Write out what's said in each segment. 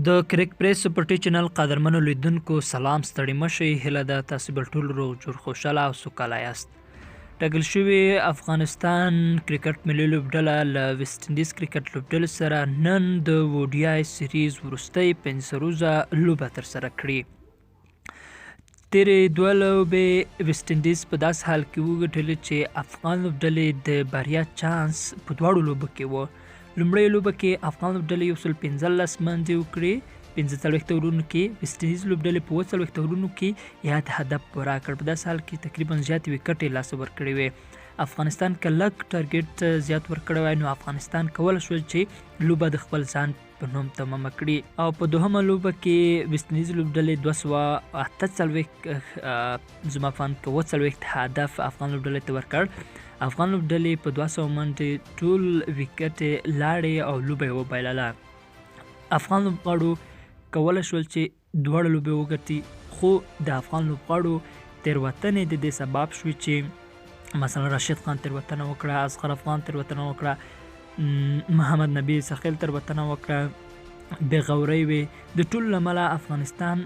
د کرک پریس سپورټي چینل قدرمنو لیدونکو سلام ستړي مشئ. هیله ده تاسو به ټول روغ جوړ خوشحاله او سوکاله یاست. ټاکل شوې افغانستان کرکټ ملي لوبډله له ویسټ انډیز کرکټ لوبډلې سره نن د وډیای سیریز وروستۍ 5 روزه لوبه ترسره کړې. تیرې دوه لوبې ویسټ انډیز په داسې حال کې وګټلې چې افغان لوبډلې د بریا چانس په دواړو لوبو کې و. لومړۍ لوبه کې افغان لوبډلې 115 منډې وکړې، 45 اورونو کې ویسټ انډیز لوبډلې په 40 اورونو کې یاد هدف پوره کړ. په داسې حال کې تقریبا زیاتې وکټې لاسه ورکړې وې. افغانستان که لږ ټارګېټ زیات ورکړی وای نو افغانستان کولی شول چې لوبه د خپل ځان په نوم تمامه کړي. او په دوهمه لوبه کې ویسټ انډیز لوبډلې 248 زما فهم که 40 هدف افغان لوبډلې ته ورکړ. افغان لوبډلې په 200 منډې ټول وکټې لاړې او لوبه یې وبایلله. افغان لوبغاړو کولی شول چې دواړه لوبې وګټي، خو د افغان لوبغاړو تېروتنې د دې سبب شوې چې مثلا راشد خان تېروتنه وکړه، اصغر افغان تېروتنه وکړه، محمد نبی ثقیل تېروتنه وکړه، بېغورۍ وې. د ټولو له امله افغانستان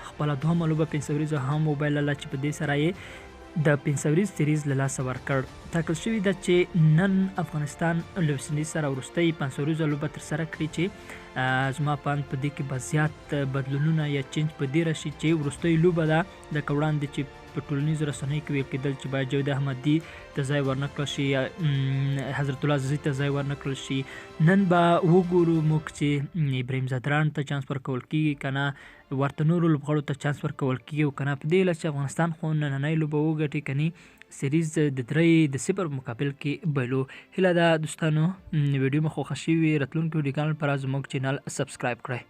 خپله دوهمه لوبه 5 وریزه هم وبایلله چې په دې سره یې د 5 وریز سیریز له لاسه ورکړ. ټاکل شوي ده چې نن افغانستان له ویسټ انډیز سره وروستۍ 5 وریزه لوبه ترسره کړي چې زما په اند په دې کې به زیات بدلونونه یا چینج په دې راشي چې وروستۍ لوبه ده لکه وړاندې چې په ټولنیزو رسنیو کې ویل کېدل چې باید جاوید احمدي ته ځای ورنه کړل شي یا حضرت الله عزیزي ته ځای ورنه کړل شي. نن به وګورو موږ چې ابراهیم ځدران ته چانس ورکول کېږي که نه ورته نورو لوبغاړو ته چانس ورکول کېږي او که نه. په دې هیله چې افغانستان خو نننۍ لوبه وګټي که نه سیریز د 3-0 مقابل کې بایلو. هیله ده دوستانو ویډیو مو خوښه شوې وي. راتلونکي ویډیوګانو لپاره زموږ چینل سبسکرایب کړئ.